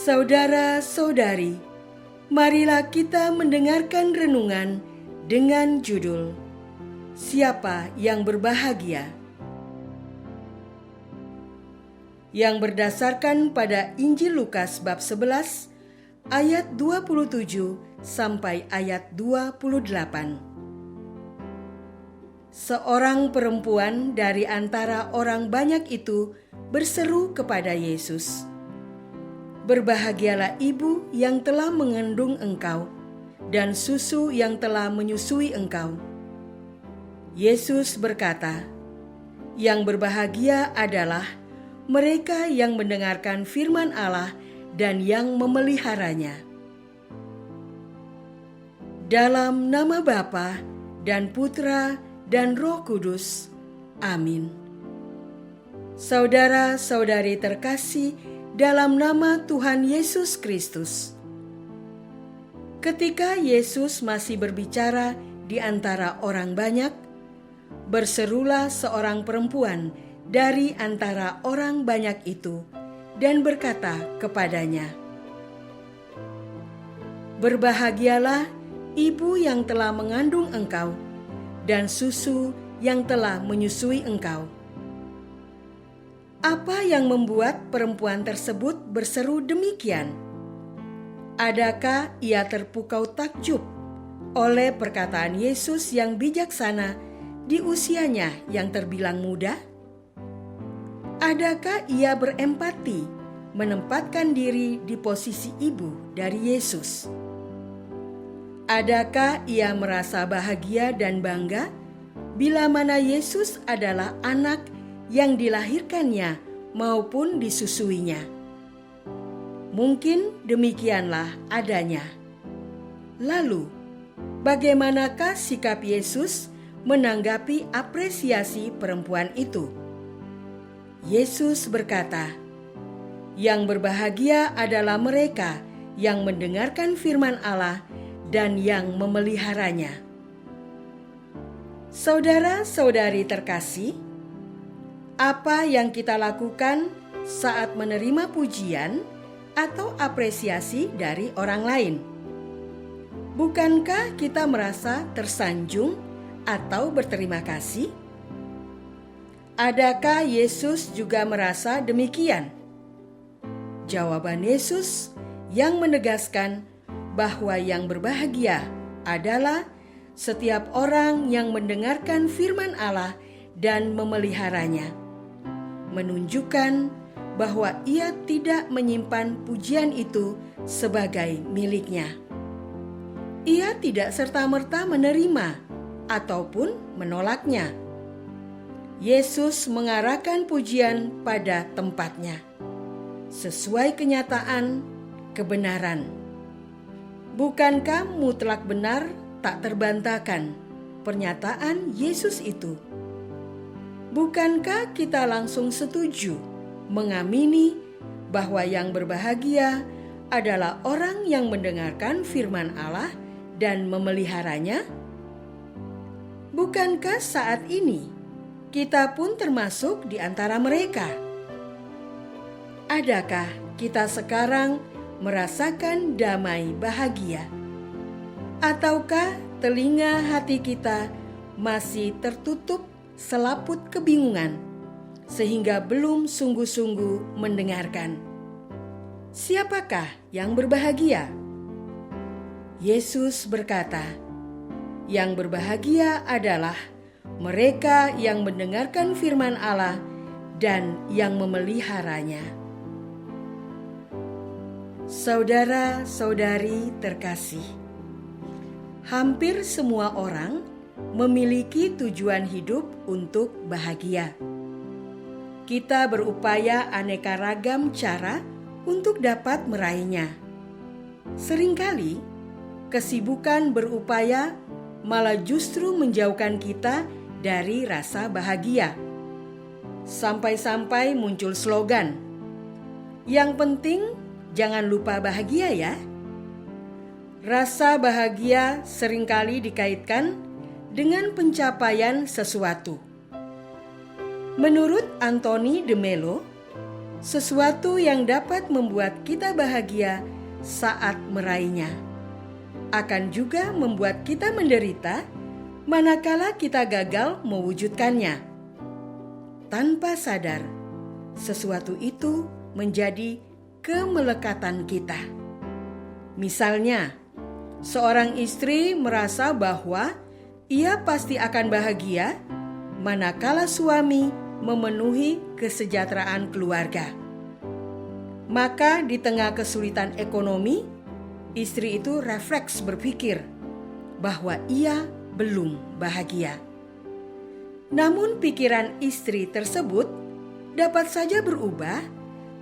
Saudara-saudari, marilah kita mendengarkan renungan dengan judul Siapa yang Berbahagia? Yang berdasarkan pada Injil Lukas bab 11 ayat 27 sampai ayat 28. Seorang perempuan dari antara orang banyak itu berseru kepada Yesus, "Berbahagialah ibu yang telah mengandung engkau dan susu yang telah menyusui engkau." Yesus berkata, "Yang berbahagia adalah mereka yang mendengarkan firman Allah dan yang memeliharanya." Dalam nama Bapa dan Putra dan Roh Kudus. Amin. Saudara-saudari terkasih dalam nama Tuhan Yesus Kristus. Ketika Yesus masih berbicara di antara orang banyak, berserulah seorang perempuan dari antara orang banyak itu dan berkata kepadanya, "Berbahagialah ibu yang telah mengandung engkau dan susu yang telah menyusui engkau." Apa yang membuat perempuan tersebut berseru demikian? Adakah ia terpukau takjub oleh perkataan Yesus yang bijaksana di usianya yang terbilang muda? Adakah ia berempati menempatkan diri di posisi ibu dari Yesus? Adakah ia merasa bahagia dan bangga bila mana Yesus adalah anak yang dilahirkannya maupun disusuinya? Mungkin demikianlah adanya. Lalu, bagaimanakah sikap Yesus menanggapi apresiasi perempuan itu? Yesus berkata, "Yang berbahagia adalah mereka yang mendengarkan firman Allah dan yang memeliharanya." Saudara-saudari terkasih, apa yang kita lakukan saat menerima pujian atau apresiasi dari orang lain? Bukankah kita merasa tersanjung atau berterima kasih? Adakah Yesus juga merasa demikian? Jawaban Yesus yang menegaskan bahwa yang berbahagia adalah setiap orang yang mendengarkan firman Allah dan memeliharanya, menunjukkan bahwa ia tidak menyimpan pujian itu sebagai miliknya. Ia tidak serta-merta menerima ataupun menolaknya. Yesus mengarahkan pujian pada tempatnya, sesuai kenyataan kebenaran. Bukankah mutlak benar tak terbantahkan pernyataan Yesus itu? Bukankah kita langsung setuju mengamini bahwa yang berbahagia adalah orang yang mendengarkan firman Allah dan memeliharanya? Bukankah saat ini kita pun termasuk di antara mereka? Adakah kita sekarang merasakan damai bahagia? Ataukah telinga hati kita masih tertutup selaput kebingungan sehingga belum sungguh-sungguh mendengarkan? Siapakah yang berbahagia? Yesus berkata, "Yang berbahagia adalah mereka yang mendengarkan firman Allah dan yang memeliharanya." Saudara-saudari terkasih, hampir semua orang memiliki tujuan hidup untuk bahagia. Kita berupaya aneka ragam cara untuk dapat meraihnya. Seringkali, kesibukan berupaya malah justru menjauhkan kita dari rasa bahagia. Sampai-sampai muncul slogan, "Yang penting jangan lupa bahagia ya." Rasa bahagia seringkali dikaitkan dengan pencapaian sesuatu. Menurut Anthony de Mello, sesuatu yang dapat membuat kita bahagia saat meraihnya, akan juga membuat kita menderita manakala kita gagal mewujudkannya. Tanpa sadar, sesuatu itu menjadi kemelekatan kita. Misalnya, seorang istri merasa bahwa ia pasti akan bahagia manakala suami memenuhi kesejahteraan keluarga. Maka di tengah kesulitan ekonomi, istri itu refleks berpikir bahwa ia belum bahagia. Namun pikiran istri tersebut dapat saja berubah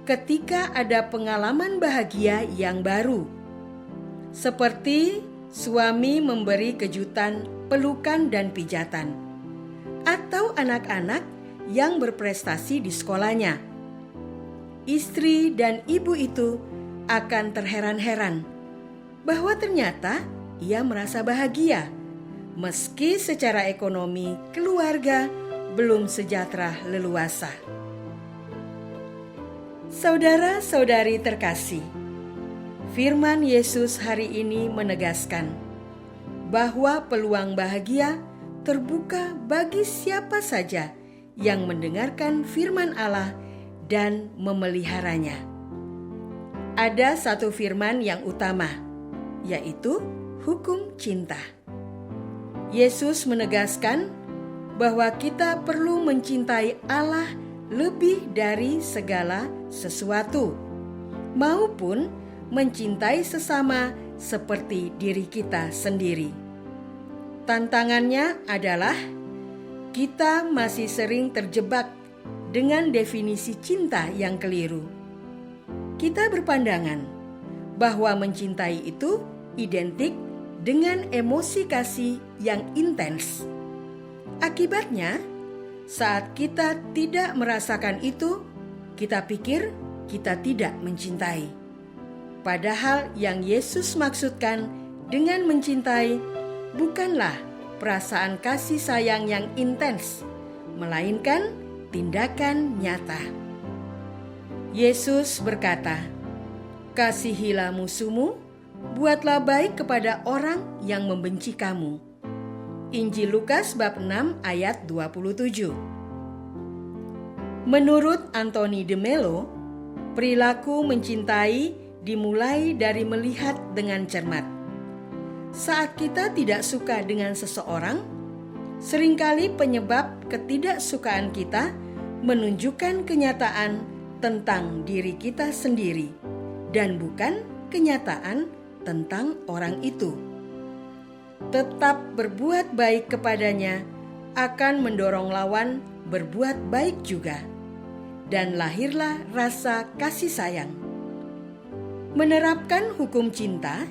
ketika ada pengalaman bahagia yang baru. Seperti suami memberi kejutan, pelukan dan pijatan, atau anak-anak yang berprestasi di sekolahnya. Istri dan ibu itu akan terheran-heran bahwa ternyata ia merasa bahagia, meski secara ekonomi keluarga belum sejahtera leluasa. Saudara-saudari terkasih, firman Yesus hari ini menegaskan bahwa peluang bahagia terbuka bagi siapa saja yang mendengarkan firman Allah dan memeliharanya. Ada satu firman yang utama, yaitu hukum cinta. Yesus menegaskan bahwa kita perlu mencintai Allah lebih dari segala sesuatu, maupun mencintai sesama seperti diri kita sendiri. Tantangannya adalah kita masih sering terjebak dengan definisi cinta yang keliru. Kita berpandangan bahwa mencintai itu identik dengan emosi kasih yang intens. Akibatnya, saat kita tidak merasakan itu, kita pikir kita tidak mencintai. Padahal yang Yesus maksudkan dengan mencintai bukanlah perasaan kasih sayang yang intens, melainkan tindakan nyata. Yesus berkata, "Kasihilah musuhmu, buatlah baik kepada orang yang membenci kamu." Injil Lukas bab 6 ayat 27. Menurut Anthony de Mello, perilaku mencintai dimulai dari melihat dengan cermat. Saat kita tidak suka dengan seseorang, seringkali penyebab ketidaksukaan kita menunjukkan kenyataan tentang diri kita sendiri dan bukan kenyataan tentang orang itu. Tetap berbuat baik kepadanya akan mendorong lawan berbuat baik juga, dan lahirlah rasa kasih sayang. Menerapkan hukum cinta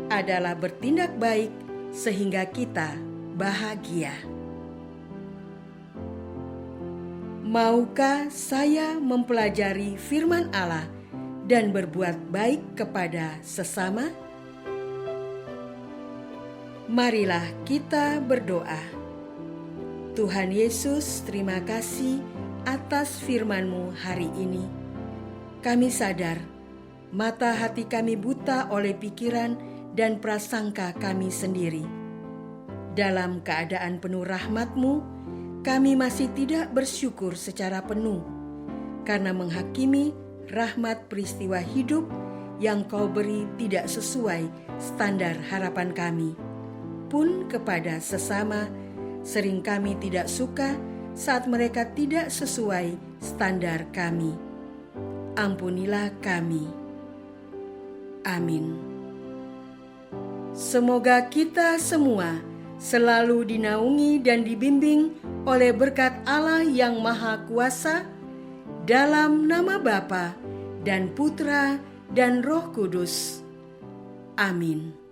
adalah bertindak baik sehingga kita bahagia. Maukah saya mempelajari firman Allah dan berbuat baik kepada sesama? Marilah kita berdoa. Tuhan Yesus, terima kasih atas firman-Mu hari ini. Kami sadar, mata hati kami buta oleh pikiran dan prasangka kami sendiri. Dalam keadaan penuh rahmat-Mu, kami masih tidak bersyukur secara penuh, karena menghakimi rahmat peristiwa hidup yang Kau beri tidak sesuai standar harapan kami. Pun kepada sesama, sering kami tidak suka saat mereka tidak sesuai standar kami. Ampunilah kami. Amin. Semoga kita semua selalu dinaungi dan dibimbing oleh berkat Allah yang Maha Kuasa, dalam nama Bapa dan Putra dan Roh Kudus. Amin.